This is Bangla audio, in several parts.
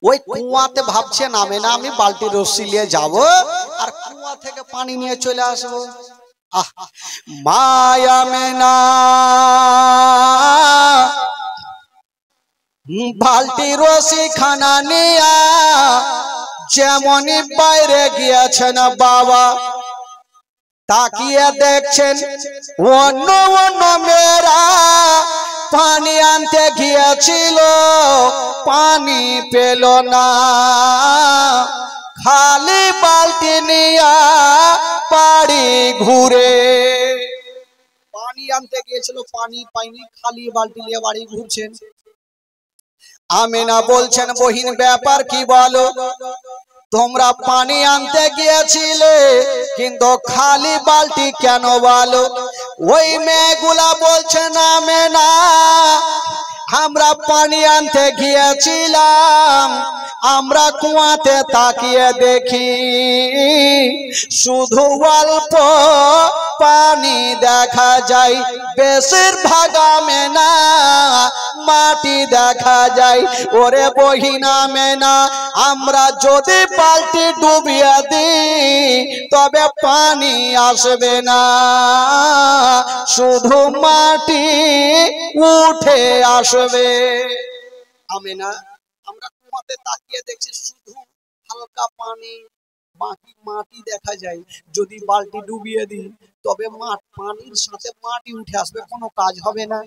ওই কুয়াতে ভাবছে নামে না আমি বালতি রস্সি নিয়ে যাব আর কুয়া থেকে পানি নিয়ে চলে আসবো। মায়া মেনা বালতি রশি খানা নিয়া যেমনই বাইরে গিয়েছেন বাবা, তাকিয়ে দেখছেন অন্য অন্য মেয়েরা পানি আনতে গিয়েছিল, পানি পেল না, খালি বালতি নিয়া বাড়ি ঘুরে। পানি আনতে গিয়েছিল, পানি পাইনি, খালি বালতি নিয়ে বাড়ি ঘুরছেন। আমিনা বলছেন বহিন ব্যাপার কি বলো, তোমরা পানি আনতে গিয়েছিলে কিন্তু খালি বালতি কেন বলো? ওই মেয়েগুলা বলছেন আমিনা আমরা পানি আনতে গিয়েছিলাম, আমরা কুয়াতে তাকিয়ে দেখি শুধু অল্প পানি দেখা যায়, বেশিরভাগ আমিনা মাটি দেখা যায়। ওরে বহিনা মেনা আমরা যদি বালতি ডুবিয়ে দিই তবে পানি আসবে না, শুধু মাটি উঠে আসবে। আমিনা আমরা কুয়াতে তাকিয়ে দেখছি শুধু হালকা পানি, বাকি মাটি দেখা যায়, যদি বালতি ডুবিয়ে দিই তবে পানির সাথে মাটি উঠে আসবে, কোনো কাজ হবে না,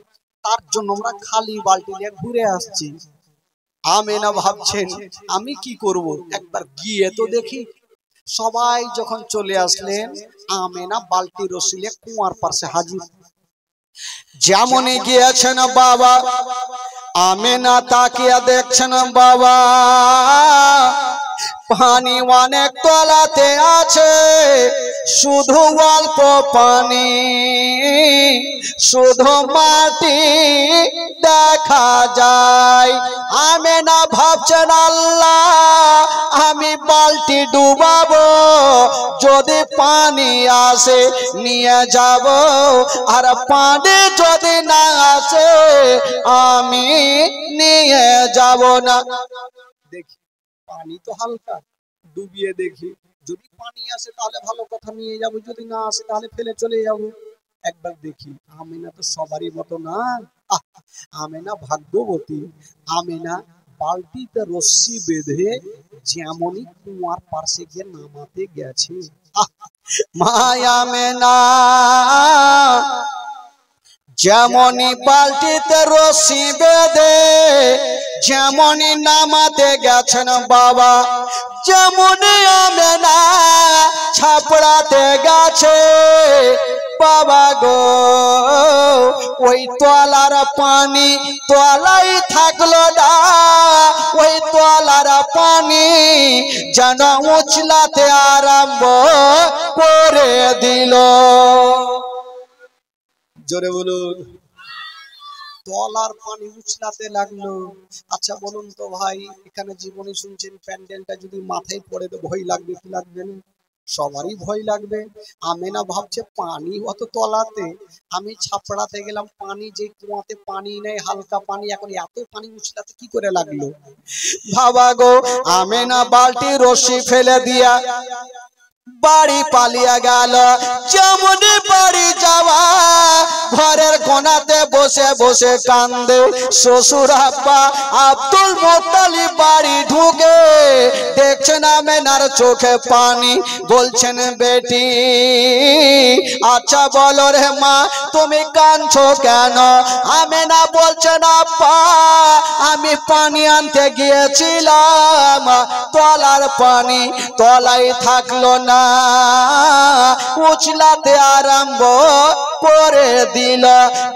তার জন্য আমরা খালি বালতি নিয়ে ঘুরে আসছি। আমিনা ভাবছেন আমি কি করব, একবার গিয়ে তো দেখি। সবাই যখন চলে আসলেন আমিনা বালতি রশি নিয়ে কুয়ার পাশে হাজির। যেমনই গিয়েছেন বাবা, আমিনা তাকিয়ে দেখছেন বাবা পানি অনেক তলাতে আছে, শুধু অল্প পানি, শুধু মাটি দেখা যায়। আমিনা ভাবছেন আল্লাহ আমি বালতি ডুবাবো, যদি পানি আসে নিয়ে যাব, আর পানি যদি না আসে আমি নিয়ে যাব না। দেখি পানি তো হালকা, ডুবিয়ে দেখি, যদি পানি আসে তাহলে ভালো কথা নিয়ে যাব, যদি না আসে তাহলে ফেলে চলে যাব। একবার দেখি। আমিনা তো সবারই মতো না, আমিনা ভাগ্যবতী। আমিনা বালতিতে রশ্মি বেঁধে যেমনই কুয়ার পাশে গিয়ে নামাতে গেছে, মায়া মেনা যেমনই বালতিতে রশি বেঁধে যেমনই নামাতে গেছেন বাবা, যেমনই আমিনা ছাপড়াতে গেছে বাবা গো, ওই তলার পানি তলাই থাকলো না, ওই তলার পানি যেন উছলাতে আরম্ভ করে দিল। জোরে বলুন, তলার পানি উছলাতে লাগলো। আচ্ছা বলুন তো ভাই, এখানে জীবনে শুনছেন প্যান্ডেলটা যদি মাথায় পড়ে তো ভয় লাগবে কি লাগবে না? সবারই ভয় লাগবে। আমিনা ভাবছে পানি অত তলাতে, আমি ছাপড়াতে গেলাম, পানি যে কুয়াতে পানি নেই, হালকা পানি, এখন এত পানি উছলাতে কি করে লাগলো? বাবা গো, আমিনা বালতি রশি ফেলে দিয়া বাড়ি পালিয়ে গেল। যেমন বাড়ি যাওয়া ঘরের কোনাতে বসে বসে কান্দে শ্বশুর আব্বা আব্দুল মুত্তালিব। বাড়ি ঢুকে দেখছেন আমিনার চোখে পানি, বলছেন বেটি আচ্ছা বলো রে মা তুমি কাঁদছো কেন? আমিনা বলছেন আব্বা আমি পানি আনতে গিয়েছিলাম, তলার পানি তলাই থাকলো না, উছলাতে আরম্ভ করে দিল।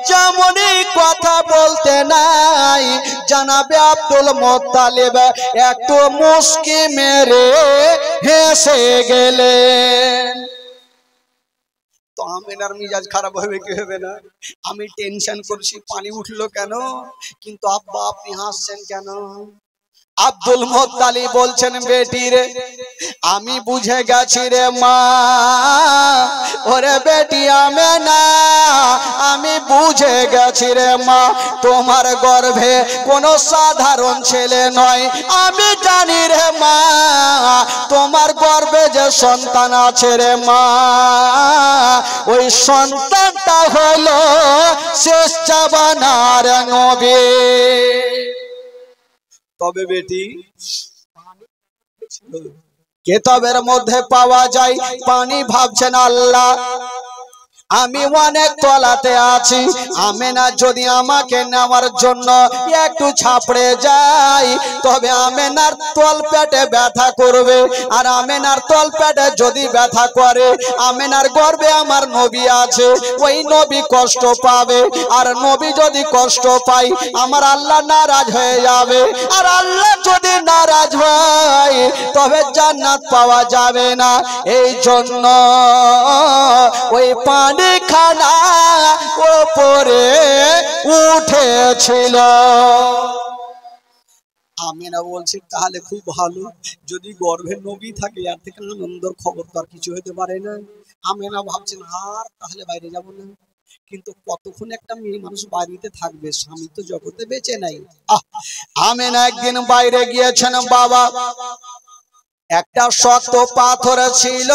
যেমনই কথা বলতে নাই জানাবে আব্দুল মুত্তালিব একটু মুস্কি মেরে হেসে গেলেন। তো আমিনার মিজাজ খারাপ হবে কি হবে না? আমি টেনশন করছি পানি উঠলো কেন, কিন্তু আব্বা আপনি হাসছেন কেন? আব্দুল মুত্তালিব বলছেন বেটি রে আমি বুঝে গেছি রে মা, ওরে বেটি আমেনা আমি বুঝে গেছি রে মা, তোমার গর্ভে কোনো সাধারণ ছেলে নয়, আমি জানি রে মা তোমার গর্ভে যে সন্তান আছে রে মা, ওই সন্তানটা হলো শেষ জামানার নবী। তবে বেটি কেতাবের মধ্যে পাওয়া যায় পানি ভাবছেন আল্লাহ আমি অনেক তলাতে আছি, আমেনা যদি আমাকে নেওয়ার জন্য একটু ছাপড়ে যাই তবে আমেনার তল পেটে ব্যথা করবে, আর আমেনার তল পেটে যদি ব্যথা করে আমেনার গর্ভে আমার নবী আছে, ওই নবী কষ্ট পাবে, আর নবী যদি কষ্ট পায় আমার আল্লাহ নারাজ হয়ে যাবে, আর আল্লাহ যদি নারাজ হয় তবে জান্নাত পাওয়া যাবে না। এই জন্য ওই পানি খানা ওপরে উঠেছিল। আমেনা বলছি তাহলে খুব ভালো, যদি গর্ভে নবী থাকে আর থেকে আনন্দের খবর তো আর কিছু হতে পারে না। আমেনা ভাবছেন আর তাহলে বাইরে যাব না, কিন্তু কতক্ষণ একটা মেয়ে মানুষ বাড়িতে থাকবে, স্বামী তো জগতে বেঁচে নাই। আমেনা একদিন বাইরে গিয়েছেন, বাবা একটা শক্ত পাথর ছিল,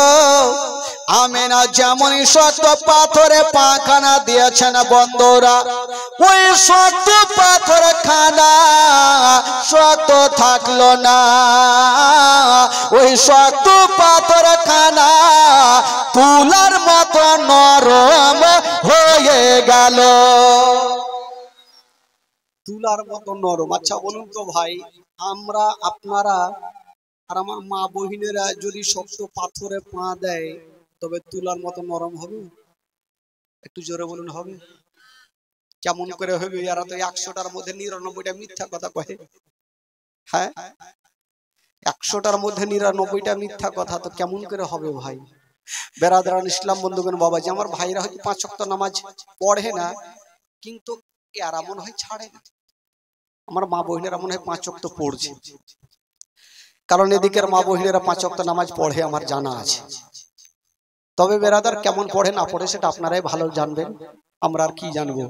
আমেনা যেমনই শক্ত পাথরে পাখানা দিয়েছেন বন্ধুরা, ওই শক্ত পাথর খানা শক্ত থাকলো না, ওই শক্ত পাথর খানা তুলার মতো নরম হয়ে গেল, তুলার মতো নরম। আচ্ছা বলুন তো ভাই, আমরা আপনারা আর আমার মা বহিনেরা যদি শক্ত পাথরে পা দেয় তবে তুলার মতো নরম হবে? একটু জোরে বলুন হবে? কেমন করে হবে? এরা তো 100টার মধ্যে 99টা মিথ্যা কথা কয়। হ্যাঁ 100টার মধ্যে 99টা মিথ্যা কথা, তো কেমন করে হবে ভাই? বেরাদারান ইসলাম বন্ধুগণ বাবাজি, আমার ভাইরা হয়তো 5 ওয়াক্ত নামাজ পড়ে না, কিন্তু এরা মনে হয় ছাড়ে না। আমার মা বহিনেরা মনে হয় 5 ওয়াক্ত পড়ছে, কারণ এদিকের মা বহিনেরা 5 ওয়াক্ত নামাজ পড়ে আমার জানা আছে। তবে বেরাদার কেমন পড়ে না পড়ে সেটা আপনারাই ভালো জানবেন, আমরা আর কি জানবো।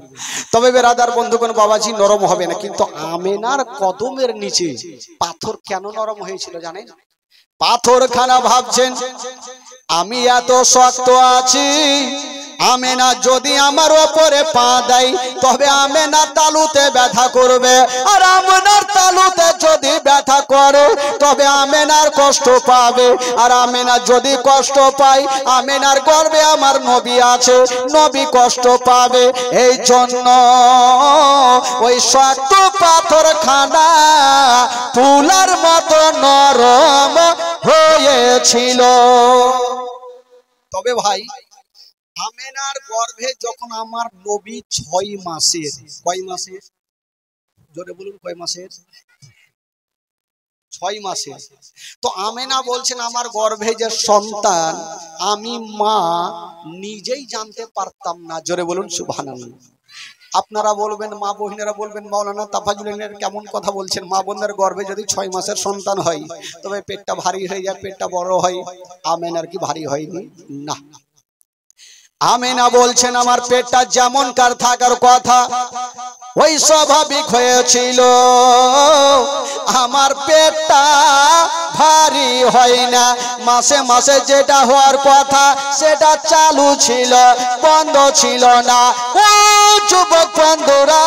তবে বেরাদার বন্ধুগণ বাবাজি, নরম হবে না, কিন্তু আমেনার কদমের নিচে পাথর কেন নরম হয়েছিল জানেন? পাথর খানা ভাবছেন আমি এত শক্ত আছি, আমেনা যদি আমার ওপরে পা দেয় তবে আমেনা তালুতে ব্যথা করবে, আর আমেনার তালুতে যদি ব্যথা করে তবে আমেনার কষ্ট পাবে, আর আমেনা যদি কষ্ট পায় আমেনার গর্ভে আমার নবী আছে, নবী কষ্ট পাবে। এই জন্য ওই শক্ত পাথর খানা তুলার মতো নরম হয়েছিল। তবে ভাই আমেনার গর্ভে যখন আমার নবী 6 মাসের, কয় মাসের জোরে বলুন, কয় মাসের? 6 মাসের। তো আমেনা বলছেন আমার গর্ভে যে সন্তান আমি মা নিজেই জানতে পারতাম না। জোরে বলুন সুবহানাল্লাহ। আপনারা বলবেন, মা বহিনেরা বলবেন মাওলানা তাফাজুলের কেমন কথা বলছেন, মা বোনদের গর্ভে যদি 6 মাসের সন্তান হয় তবে পেটটা ভারী হয়ে যায়, পেটটা বড় হয়। আমেনার কি ভারী হয়নি? না। আমেনা বলছেন আমার পেটটা যেমন কার থাকার কথা ওই স্বাভাবিক হয়েছিল, আমার পেটটা ভারী হয় না, মাসে মাসে যেটা হওয়ার কথা সেটা চালু ছিল, বন্ধ ছিল না। ও যুবক বন্ধুরা,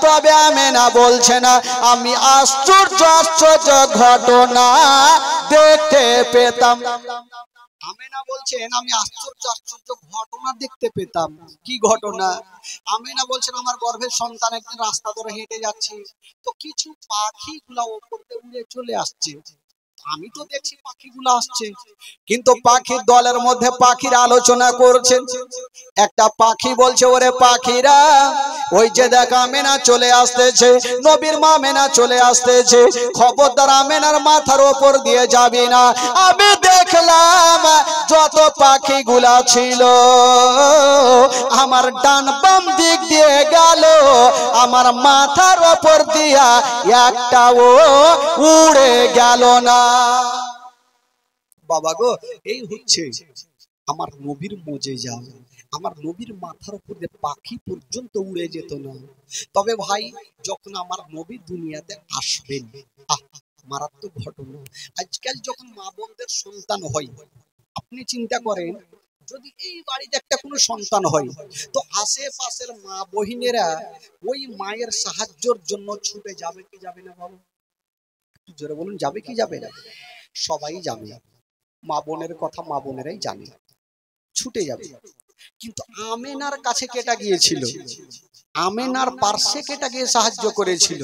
তবে আমেনা বলছে না আমি আশ্চর্য আশ্চর্য ঘটনা দেখতে পেতাম। আমেনা বলছেন আমি আশ্চর্য আশ্চর্য ঘটনা দেখতে পেতাম। কি ঘটনা? আমেনা বলছেন আমার গর্ভের সন্তান একদিন রাস্তা ধরে হেঁটে যাচ্ছে, তো কিছু পাখিগুলা উপর দিয়ে উড়ে চলে আসছে, আমি তো দেখছি পাখিগুলো আসছে, কিন্তু পাখির দলের মধ্যে পাখির আলোচনা করছেন। একটা পাখি বলছে ওরে পাখিরা, ওই যে দেখ আমেনা চলে আসতেছে, নবীর মা আমেনা চলে আসতেছে, খবরদার আমেনার মাথার ওপর দিয়ে যাবি না। আমি দেখলাম যত পাখিগুলা ছিল আমার ডান বাম দিক দিয়ে গেল, আমার মাথার ওপর দিয়া একটাও উড়ে গেল না। বাবা গো, এই হচ্ছে আমার নবীর মোজেজা। আমার নবীর মাথার উপর দিয়ে পাখি পর্যন্ত উড়ে যেত না। তবে ভাই, যখন আমার নবী দুনিয়াতে আসবেন, মারাত্মক ঘটনা। আজকাল যখন মা বোনদের সন্তান হয়, আপনি চিন্তা করেন, যদি এই বাড়িতে একটা কোনো সন্তান হয়, তো আশেপাশের মা বহিনেরা ওই মায়ের সাহায্যের জন্য ছুটে যাবে কি যাবে না বাবু? জোরে বলুন, যাবে কি যাবে না? সবাই যাবে। মা বোনের কথা মা বোনেরাই জানে, ছুটে যাবে। কিন্তু আমেনার কাছে কেটা গিয়েছিল, আমেনার পার্শ্বে কেটা গিয়ে সাহায্য করেছিল।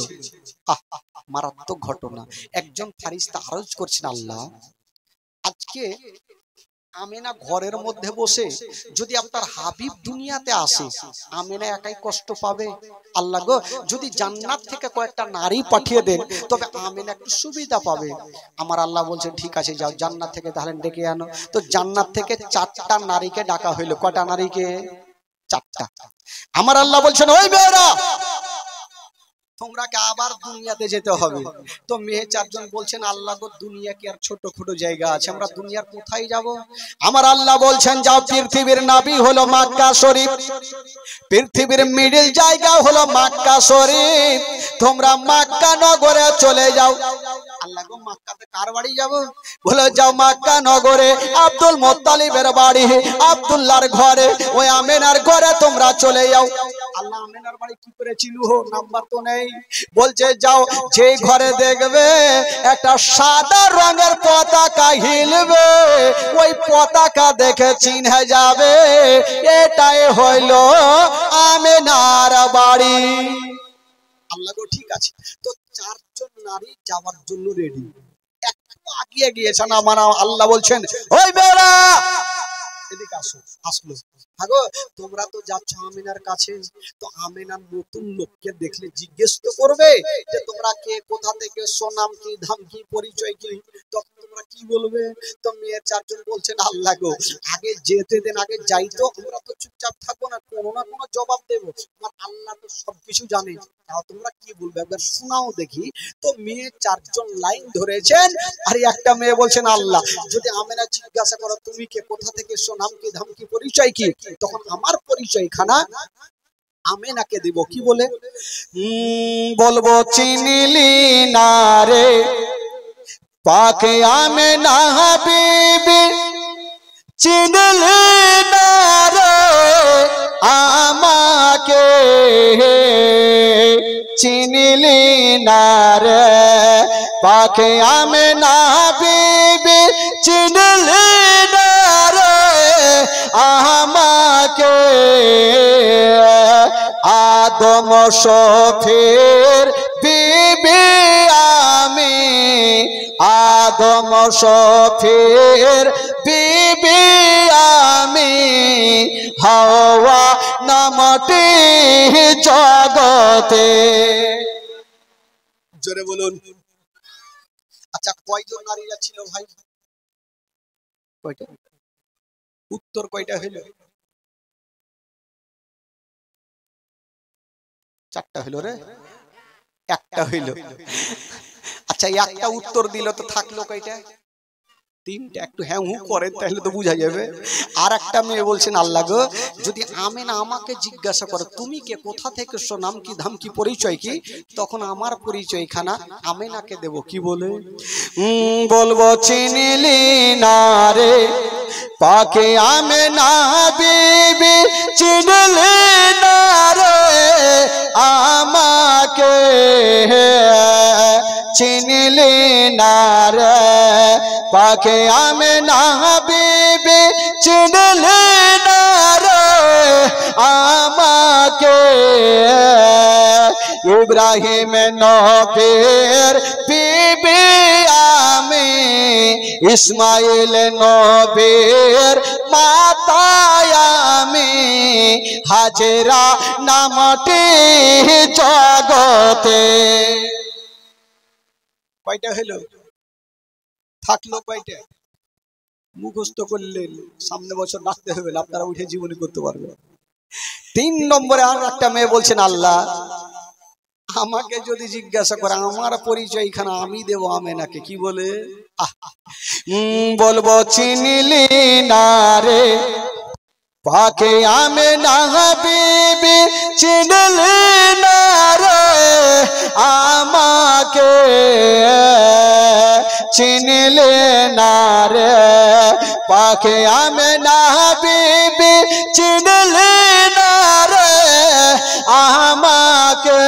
মারাত্মক ঘটনা। একজন ফারিস্তা আরজ করছেন, আল্লাহ, আজকে আমেনা ঘরের মধ্যে বসে যদি আপনার হাবিব দুনিয়াতে আসে, আমেনা একাই কষ্ট পাবে? আল্লাহ গো, যদি জান্নাত থেকে কয়েকটা নারী পাঠিয়ে দেন, তবে আমেনা একটু সুবিধা পাবে। আমার আল্লাহ বলছেন, ঠিক আছে, যাও জান্নাত থেকে তাহলে ডেকে আনো। তো জান্নাত থেকে 4টা নারীকে ডাকা হইলো। কটা নারীকে? 4টা। আমার আল্লাহ বলছেন, ওই মেয়েরা, তোমরা আবার দুনিয়াতে যেতে হবে। তো মেয়ে 4জন বলছেন, আল্লাহ গো, দুনিয়া কি আর ছোট ছোট জায়গা আছে? আমরা দুনিয়ার কোথায় যাব? আমার আল্লাহ বলছেন, যাও, পৃথিবীর নাভি হলো মক্কা শরীফ, পৃথিবীর মিডল জায়গা হলো মক্কা শরীফ, তোমরা মক্কা নগরে চলে যাও। আল্লাহ গো, মক্কাতে কার বাড়ি যাব? বলে, যাও মক্কা নগরে আব্দুল মুত্তালিবের বাড়ি, আব্দুল্লাহর ঘরে, ওই আমেনার ঘরে তোমরা চলে যাও। আল্লাহ আমেনার বাড়ি কি করে চিনু? নাম্বার তো নেই। বলছে, যাও, যে ঘরে দেখবে একটা সাদা রঙের পতাকা হিলবে, ওই পতাকা দেখে চিনে যাবে এটাই হইল আমেনার বাড়ি। আল্লাহ গো, ঠিক আছে। তো 4জন নারী যাওয়ার জন্য রেডি। একটু আগিয়ে গিয়েছেন, আমার আল্লাহ বলছেন, ওই মেয়েরা এদিকে আসো। আসলো। হাগো, তোমরা তো যাচ্ছ আমিনার কাছে, তো আমিনার নতুন লোককে দেখলে জিজ্ঞেস তো করবে যে তোমরা কে, কোথা থেকে, সোনাম কি, ধাম কি, পরিচয় কি? তখন তোমরা কি বলবে? তো মেয়ে 4জন বলছেন, আল্লাহ গো, আগে যেতে দেন, আগে যাই তো, আমরা তো চুপচাপ থাকবো না, কোনো না কোনো জবাব দেবো। আমার আল্লাহ তো সবকিছু জানে, তাও তোমরা কি বলবে একবার শোনাও দেখি। তো মেয়ে 4জন লাইন ধরেছেন, আর একটা মেয়ে বলছেন, আল্লাহ, যদি আমেনা জিজ্ঞাসা করো তুমি কে, কোথা থেকে, সোনাম কি, ধাম কি, পরিচয় কি, তখন আমার পরিচয় খানা আমেনাকে দিব। কি বলে বলবো? চিনিলি না রে পাকে আমেনা হাবিবি, চিনলি না রে আমাকে, চিনলি না রে পাকে আমেনা হাবিবি, চিনলি না রে আমাকে। আদম শফির বিবি আমি, আদম শফির বিবি আমি, হাওয়া নামটি জগতে। জোরে বলুন। আচ্ছা, কয়জন নারীরা ছিল ভাই? কয়টা? উত্তর কয়টা হইল? 4টা হইল রে, একটা হইল। আচ্ছা, একটা উত্তর দিল, তো থাকলো কয়টা? 3টা। একটু হ্যাঁ হু করেন তাহলে তো বুঝা যাবে। আর একটা মেয়ে বলছেন, আল্লাহ গো, যদি আমেনা আমাকে জিজ্ঞাসা করে তুমি কে, কোথা থেকে, সোনাম কি, ধাম কি, পরিচয় কি, তখন আমার পরিচয় খানা আমেনাকে দেব। কি বলে বলবো? চিনিলি না রে পাকে আমেনা বিবি, চিনলি না রে আমাকে, চিনলি না রে পাকে আমেনা বিবি, চিনলি না রে আমাকে। ইব্রাহিম নবীর বিবি আমি, ইসমাইল নবীর মাতা আমি, হাজেরা নামটি জগতে। কয়টা হলো? থাকলো কয়টা? মুখস্থ করলেন, সামনে বছর ডাকতে হবে না, আপনারা উঠে জীবনী করতে পারবেন। 3 নম্বরে আর একটা মেয়ে বলছেন, আল্লাহ আমাকে যদি জিজ্ঞাসা করে আমার পরিচয় এখানে আমি দেবো আমেনাকে। কি বলে? বলবো চিনিলি না রে পাকে আমেনা বিবি, চিনলি না রে আমাকে, চিনলে না রে পাকে আমেনা বিবি, চিনলে না রে আমাকে।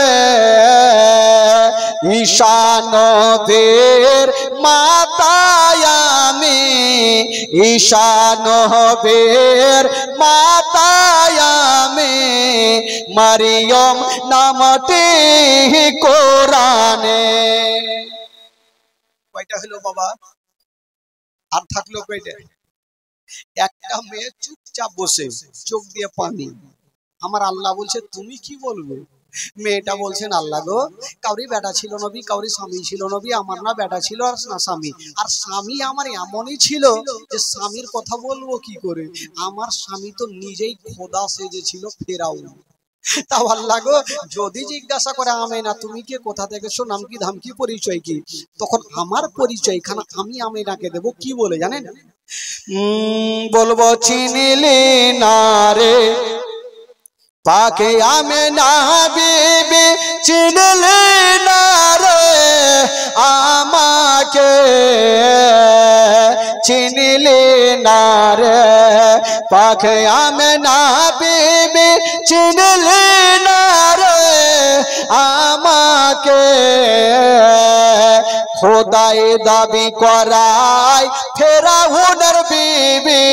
ঈশা নবীর মাতায় আমি, ঈশা নবীর মাতায় আমি, মারিয়ম নামটি কোরআনে। কয়টা হলো বাবা? আর থাকলো কয়টা? একটা মেয়ে চুপচাপ বসে, চোখ দিয়ে পানি। আমার আল্লাহ বলছে তুমি কি বলবে? মেয়েটা বলছেন, আল্লাহ গো, কাউরি বেটা ছিল নবী, কাউরি স্বামী ছিল নবী, আমার না বেটা ছিল আর না স্বামী, আর স্বামী আমার এমনই ছিল যে স্বামীর কথা বলবো কি করে? আমার স্বামী তো নিজেই খোদা সেজেছিল, ফেরাউন। তাও আল্লাহ গো, যদি জিজ্ঞাসা করে আমেনা তুমি কে, কোথা থেকে এসো, নাম কি, ধাম কি, পরিচয় কি, তখন আমার পরিচয় খানা আমি আমেনাকে দেবো। কি বলে জানেন? বলবো চিনিলি না রে পাকে আমেনা বিবি, চিনলি না রে আমাকে, চিনলি না রে পাকে আমেনা বিবি, চিনলি না রে আমাকে। খোদাই দাবি করাই ফেরাউনের বিবি,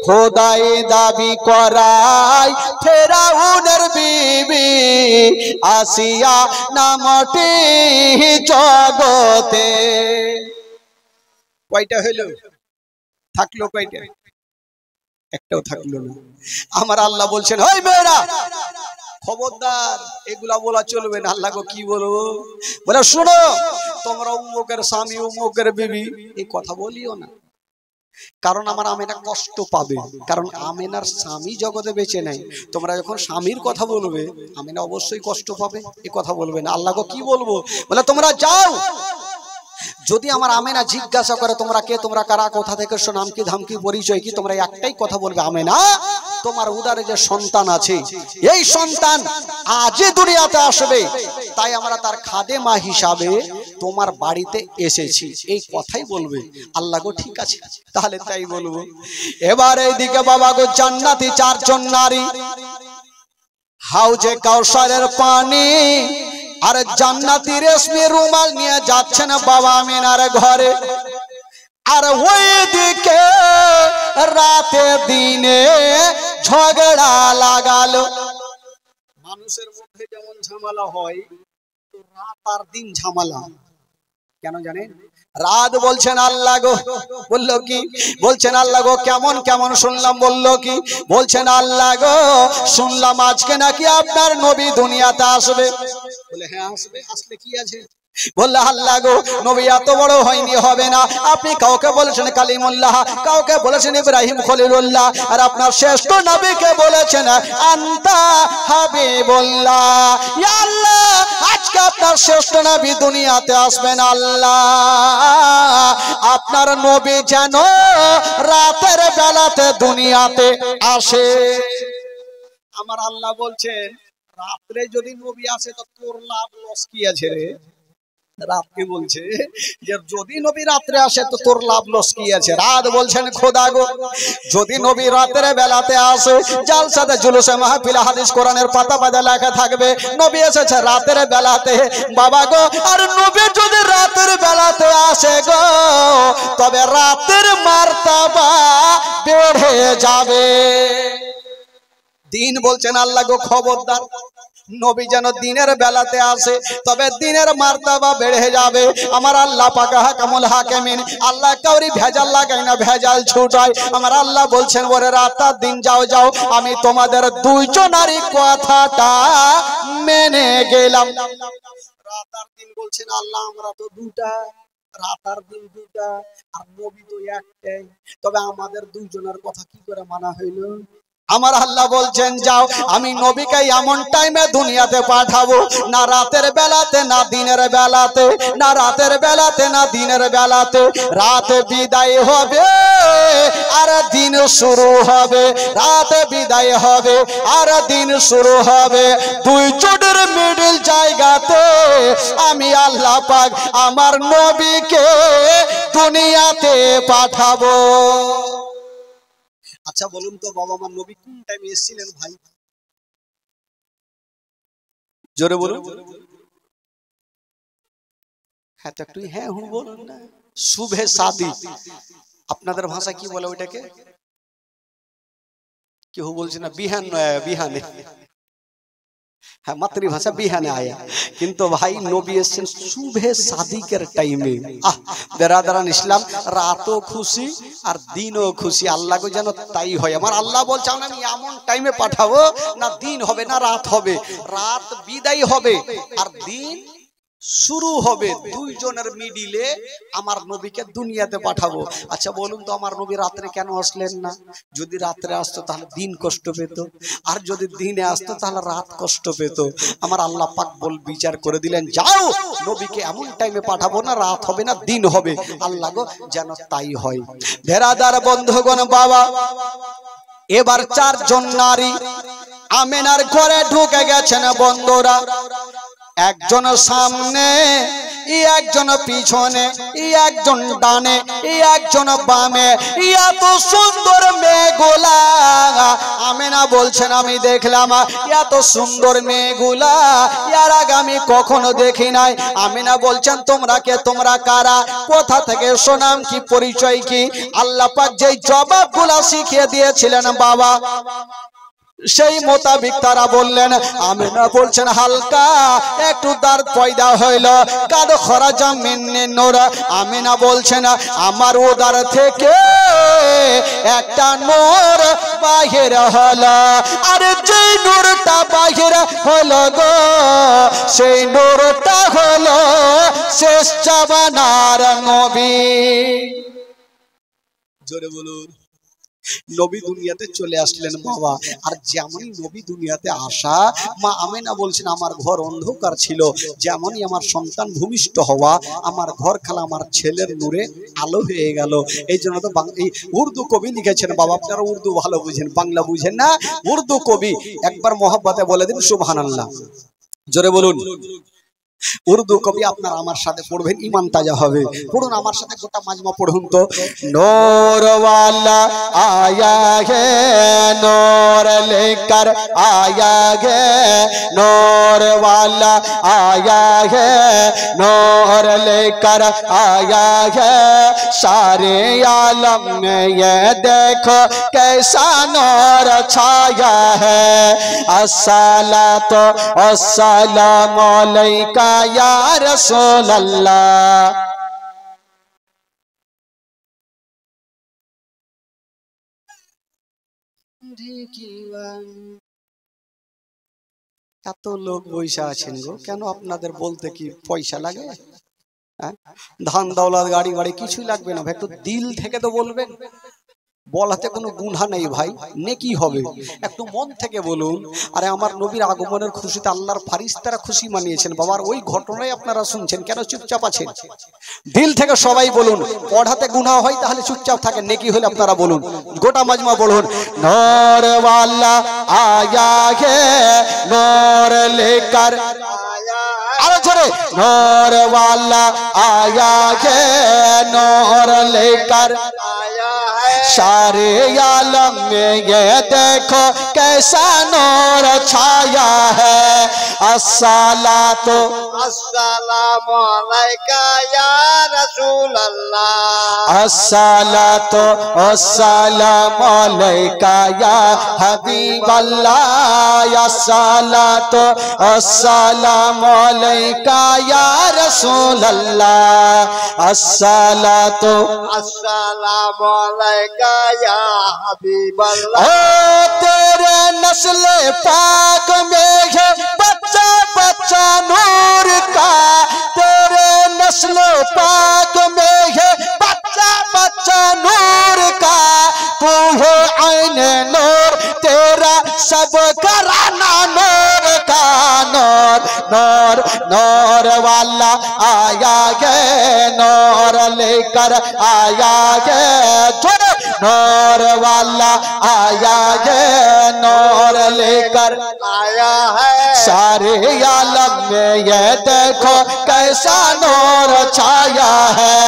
খোদাই দাবি করাই ফেরাউনের বিবি, আসিয়া নামটি জগতে। কয়টা হইল? থাকলো কয়টা? একটাও থাকলো না। আমার আল্লাহ বলছেন, ওই মেয়েরা খবরদার এগুলা বলা চলবে না। আল্লাহ কি বলবো? বলে শুনো, তোমরা উম্মুকের স্বামী, উম্মুকের বিবি এই কথা বলিও না, কারণ আমার আমেনা কষ্ট পাবে, কারণ আমেনার স্বামী জগতে বেঁচে নাই। তোমরা যখন স্বামীর কথা বলবে আমেনা অবশ্যই কষ্ট পাবে, এই কথা বলবে না। আল্লাহ কি বলবো? বলে তোমরা যাও, যদি আমার আমেনা জিজ্ঞাসা করে তোমরা কে, তোমরা কারা, কোথা থেকে এসো, নাম কি, ধাম কি, পরিচয় কি, তোমরা একটাই কথা বলবে, আমেনা তোমার উদারে যে সন্তান আছে এই সন্তান আজ দুনিয়াতে আসবে, তাই আমরা তার খাদেমা হিসাবে তোমার বাড়িতে এসেছি, এই কথাই বলবে। আল্লাহ গো ঠিক আছে, তাহলে তাই বলবো। এবার এইদিকে বাবা গো, জান্নাতি 4 জন নারী হাউজে কাউসারের পানি আর জান্নাতি রেশমি রুমাল নিয়ে যাচ্ছেন বাবা আমিনার ঘরে। আর ওইদিকে রাতে দিনে ঝগড়া লাগালো। মানুষের মধ্যে যেমন ঝামেলা হয়, তো রাত আর দিন ঝামেলা কেন জানেন? রাত বলছেন আল্লাহ গো, বললো কি? বলছেন আল্লাহ গো কেমন কেমন শুনলাম, বললো কি? বলছেন আল্লাহ গো শুনলাম আজকে নাকি আপনার নবী দুনিয়াতে আসবে। বলে হ্যাঁ আসবে, আসলে কি আছে? বললে আল্লাহ গো নবী এত বড় হয়নি, হবে না। আপনি কাউকে বলেছেন কালিমুল্লাহ, কাউকে বলেছেন ইব্রাহিম খলিলুল্লাহ, আর আপনার শ্রেষ্ঠ নবীকে বলেছেন আনতা হাবিবুল্লাহ। ইয়া আল্লাহ আজকে আপনার শ্রেষ্ঠ নবী দুনিয়াতে আসবেন। আল্লাহ আপনার নবী যেন রাতের বেলাতে দুনিয়াতে আসে। আমার আল্লাহ বলছেন রাত্রে যদি নবী আসে তো তোর লাভ লস কি আছে রে? রাতকে বলছে যে যদি নবী রাত্রে আসে তো তোর লাভ লস কি আছে? রাত বলছেন খোদা গো যদি নবী রাতের বেলাতে আসে, জালসাতে জুলুসে মাহফিল হাদিস কোরআনের পাতা পাতা লেখা থাকবে নবী এসেছে রাতের বেলাতে। বাবা গো আর নবী যদি রাতের বেলাতে আসে গো, তবে রাতের মার্তাবা বেড়ে যাবে। দিন বলছেন আল্লাহ গো খবরদার, নবী যেন দিনের বেলাতে আসে, তবে দিনের মার্তাবা বেড়ে যাবে। আমার আল্লাহ পাক হাকামুল হাকিমিন, আল্লাহ কাউরি ভেজাল লাগায় না, ভেজাল ছুটায়। আমার আল্লাহ বলছেন ওরে রাত আর দিন যাও যাও, আমি তোমাদের দুইজনারই কথাটা মেনে গেলাম। রাত আর দিন বলছেন আল্লাহ আমরা তো দুটা, রাত আর দিন দুইটা, আর নবী তো একটাই। তবে আমাদের দুইজনের কথা কি করে মানা হইল? আমার আল্লাহ বলছেন যাও, আমি নবীকে এমন টাইমে দুনিয়াতে পাঠাবো, না রাতের বেলাতে না দিনের বেলাতে, না রাতের বেলাতে না দিনের বেলাতে। রাত বিদায় হবে আর দিন শুরু হবে, রাত বিদায় হবে আর দিন শুরু হবে। দুই জোটের মিডল জায়গাতে আমি আল্লাহ পাক আমার নবীকে দুনিয়াতে পাঠাবো। আচ্ছা বলুন তো বাবা, আমার নবী কোন টাইমে এসেছিলেন ভাই? জোরে বলুন। হ্যাঁ তো একটু হ্যাঁ হুঁ বলুন না। শুভে শাদি, আপনাদের ভাষা কি বলে ওইটাকে? কেউ বলছে না বিহান, বিহানে, হ্যাঁ মাতৃভাষা বিহানে আয়া। কিন্তু ভাই নবী এসেছেন শুভে সাদিকের টাইমে। বেরাদারান ইসলাম, রাতও খুশি আর দিনও খুশি, আল্লাহকে যেন তাই হয়। আমার আল্লাহ বলছে আমি এমন টাইমে পাঠাবো, না দিন হবে না রাত হবে, রাত বিদায় হবে আর দিন শুরু হবে। দুইজনের মিডিলে আমার নবীকে দুনিয়াতে পাঠাবো। আচ্ছা বলুন তো আমার নবী রাত্রে কেন আসলেন না? যদি রাত্রে আসতো তাহলে দিন কষ্ট পেত, আর যদি দিনে আসতো তাহলে রাত কষ্ট পেত। আমার আল্লাহ পাক বল বিচার করে দিলেন, যাও নবীকে এমন টাইমে পাঠাবো, না রাত হবে না দিন হবে, আল্লাহ গো যেন তাই হয়। ভেরাদার বন্ধুগণ বাবা, এবার চারজন নারী আমেনার ঘরে ঢুকে গেছেন বন্ধুরা। একজন সামনে, একজন পিছনে, একজন ডানে, একজন বামে। এত সুন্দর মেয়েগুলা, আমেনা বলছেন আমি দেখলাম এত সুন্দর মেয়েগুলা এর আগে আমি কখনো দেখি নাই। আমেনা বলছেন তোমরা কে, তোমরা কারা, কোথা থেকে, সুনাম কি, পরিচয় কি? আল্লাহ পাক যেই জবাবগুলা শিখিয়ে দিয়েছিলেন বাবা, সেই মোতাবিক তারা বললেন। আমিনা বলছেন হালকা একটু দাঁত পয়দা হইল, কাদ খরাজা মিন্নি নূর। আমিনা বলছেন আমার উদার থেকে একটা নূর বাহির হলো, আর যে নূরটা বাহির হলো গো, সেই নূরটা হলো শেষ জামানার নবী। জোরে বলুন। নবী দুনিয়াতে চলে আসলেন বাবা, আর যেমনই নবী দুনিয়াতে আসা, মা আমেনা বলছেন আমার ঘর অন্ধকার ছিল, যেমনই আমার সন্তান ভূমিষ্ঠ হওয়া, আমার ঘর খালা আমার ছেলের নূরে আলো হয়ে গেল। এই জন্য তো এই উর্দু কবি লিখেছেন বাবা, আপনারা উর্দু ভালো বুঝেন, বাংলা বুঝেন না। উর্দু কবি একবার মোহাব্বতে বলে দিন সুবহানাল্লাহ। জোরে বলুন। উর্দু কবি আপনারা আমার সাথে পড়বেন, ইমান তাজা হবে। পড়ুন আমার সাথে, গোটা মাজমা পড়ুন তো। নূর ওয়ালা আয়া হে, নূর লেকর আয়া হে, নূর ওয়ালা আয়া হে, नूर लेकर आया है सारे आलम में, ये देखो कैसा नूर छाया है। अस्सलातु वस्सलामु अलैका या रसूल अल्लाह। এত লোক বৈশা আছেন গো, কেন আপনাদের বলতে কি পয়সা লাগে? ধান দৌলত গাড়ি বাড়ি কিছুই লাগবে না ভাই, একটু দিল থেকে তো বলবেন। বলাতে কোনো গুনাহ নেই ভাই, নেকি হবে, একটু মন থেকে বলুন। আরে আমার নবীর আগমনের খুশিতে আল্লাহর ফারিস্তারা খুশি মানিয়েছেন বাবা, আর ওই ঘটনাই আপনারা শুনছেন, কেন চুপচাপ আছেন? দিল থেকে সবাই বলুন। পড়াতে গুনাহ হয় তাহলে চুপচাপ থাকেন, নেকি হলে আপনারা বলুন। গোটা মাজমা বলুন। নূর ওয়ালা আয়া হে, নূর লেকর আয়া, আরো জোরে। নূর ওয়ালা आया है, नूर लेकर आया है सारे आलम में, ये देखो कैसा नूर छाया है। अस्सलातु अस्सलामु अलैका या रसूल अल्लाह। अस्सलातु अस्सलामु अलैका या हबीब अल्लाह। अस्सलातु अस्सलामु अलैका या रसूल अल्लाह। अस्सलातु अस्सलामु अलैका या हबीब अल्लाह। ओ तेरे नस्ल पाक में है बच्चा बच्चा नूर का, तेरे नस्ल पाक वाला आया है, नूर लेकर आया है, नूर वाला आया है, नूर लेकर आया है। सारे आलम में ये देखो कैसा नूर छाया है।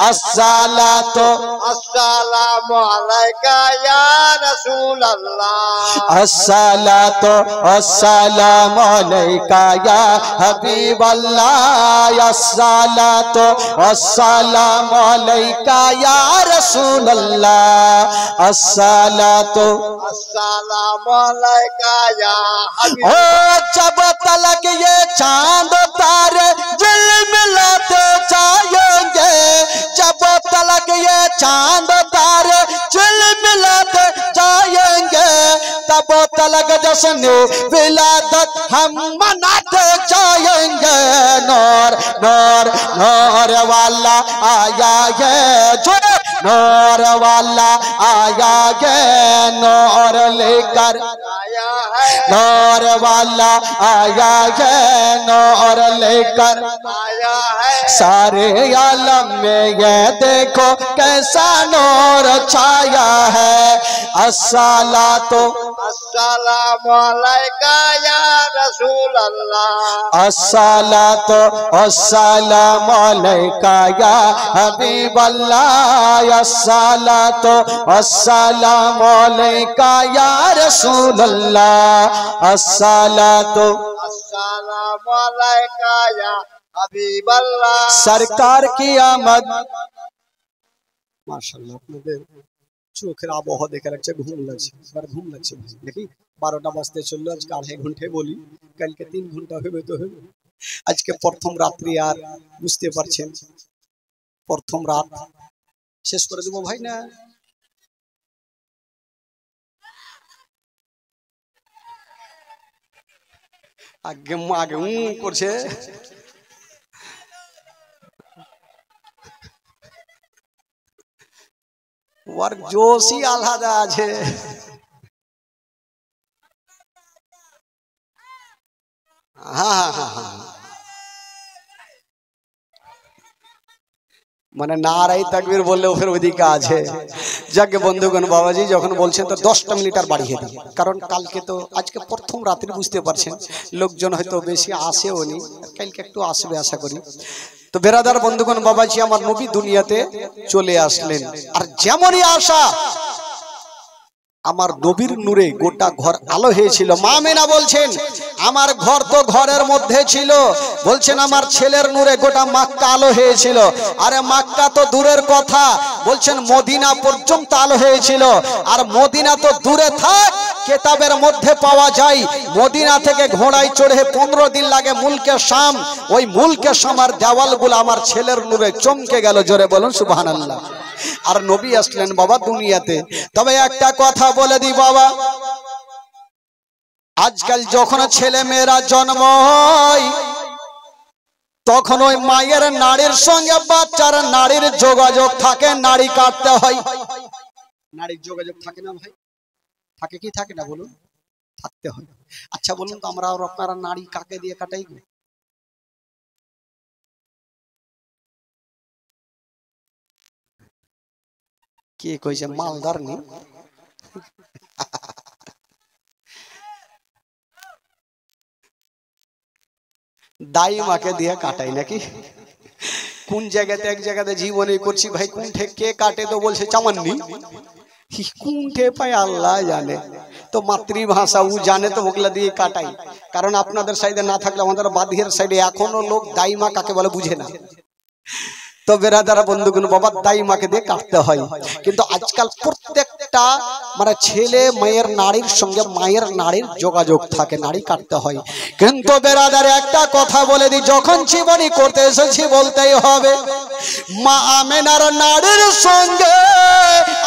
अस्सलातु अस्सलामु अलैका या रसूल अल्लाह, अस्सलातु अस्सलामु अलैका या हबीब अल्लाह, अस्सलातु अस्सलामु अलैका या रसूल अल्लाह, अस्सलातु अस्सलामु अलैका या हबीब। ओ जब तलक ये चांद तारे झिलमिलाते जाएंगे, जब तलक ये चांद तारे झिलमिलाते जाएंगे, तब तलक जश्न विलादत हम मनाते जाएंगे। नूर नूर नूर वाला आया है, जो नूर वाला आया है, नूर लेकर आया है, नूर वाला आया है, नूर लेकर आया है। सारे आलम में ये देखो कैसा नूर छाया है। अस्सलातु अस्सलामु अलैका या रसूल अल्लाह, अस्सलातु अस्सलामु अलैका या हबीब अल्लाह, अस्सलातु अस्सलामु अलैका या रसूल अल्लाह, अस्सलातु अस्सलामु अलैका या हबीब अल्लाह। सरकार की आमद माशाल्लाह। আপনাদের চোখের আবহাওয়া দেখে লাগছে ঘুম লাগছে, এবার ঘুম লাগছে নাকি? 12টা বাজতে চললো, আজকে 2.5 ঘন্টায় বলি, কালকে 3 ঘন্টা হবে তো হবে। আজকে প্রথম রাত্রি, আর বুঝতে পারছেন প্রথম রাত শেষ করে দেবো ভাই না? আগে আগে করছে। ওর জোশই আলাদা আছে। হ্যাঁ হ্যাঁ হ্যাঁ, মানে নারাই তাকবীর বললেও ফের ওইদিকে আছে। যাকে বন্ধুগণ, বাবাজি যখন বলছেন তো 10টা মিনিট আর বাড়িয়ে দিন, কারণ কালকে তো আজকে প্রথম রাত্রি, বুঝতে পারছেন লোকজন হয়তো বেশি আসেও নি, কালকে একটু আসবে আশা করি। তো বেরাদার বন্ধুগণ, বাবাজি আমার নবী দুনিয়াতে চলে আসলেন, আর যেমনই আসা আমার নবীর নূরে গোটা ঘর আলো হয়েছিল। মা আমিনা বলছেন আমার ঘর তো ঘরের মধ্যে ছিল, বলছেন আমার ছেলের নূরে গোটা মক্কা আলো হয়েছিল। আরে মক্কা তো দূরের কথা, বলছেন মদিনা পর্যন্ত আলো হয়েছিল। আর মদিনা তো দূরে থাক, কেতাবের মধ্যে পাওয়া যায় মদিনা থেকে ঘোড়ায় চড়ে 15 দিন লাগে মুলকে শাম। ওই মুলকে শামের দেওয়ালগুলো আমার ছেলের নূরে চমকে গেল। জোরে বলুন সুবহানাল্লাহ। আর নবী আসলেন বাবা দুনিয়াতে। তবে একটা কথা বলে দি বাবা, আজকাল যখন ছেলে মেয়েরা জন্ম হয় তখন ওই মায়ের নাড়ির সঙ্গে বাচ্চার নাড়ির যোগাযোগ থাকে, নাড়ি কাটতে হয়। নাড়ির যোগাযোগ থাকে না ভাই? থাকে কি থাকে না বলুন? থাকতে হয়। আচ্ছা বলুন তো, আমরা আর আপনারা নাড়ি কাকে দিয়ে কাটাই? কে কইছে মালদার নি? দাই মাকে দিয়ে কাটাই নাকি? কোন জায়গাতে এক জায়গাতে জীবনে করছি ভাই, কোন কে কাটে তো বলছে চামান্নি, কোন ঠে পায় আল্লাহ জানে। তো মাতৃভাষা ও জানে, তো ওগুলা দিয়ে কাটাই। কারণ আপনাদের সাইডে না থাকলে আমাদের বাদিহের সাইডে এখনো লোক দাইমা কাকে বলে বুঝে না। তো বেরাদারা বন্ধুগণ, বাবা দাইমাকে দিয়ে কাটতে হয়। কিন্তু আজকাল প্রত্যেকটা মানে ছেলে মেয়ের নারীর সঙ্গে মায়ের নারীর যোগাযোগ থাকে, নারী কাটতে হয়। কিন্তু বেরাদারে একটা কথা বলে দিই, যখন জীবনী করতে এসেছি বলতেই হবে, মা আমেনার নারীর সঙ্গে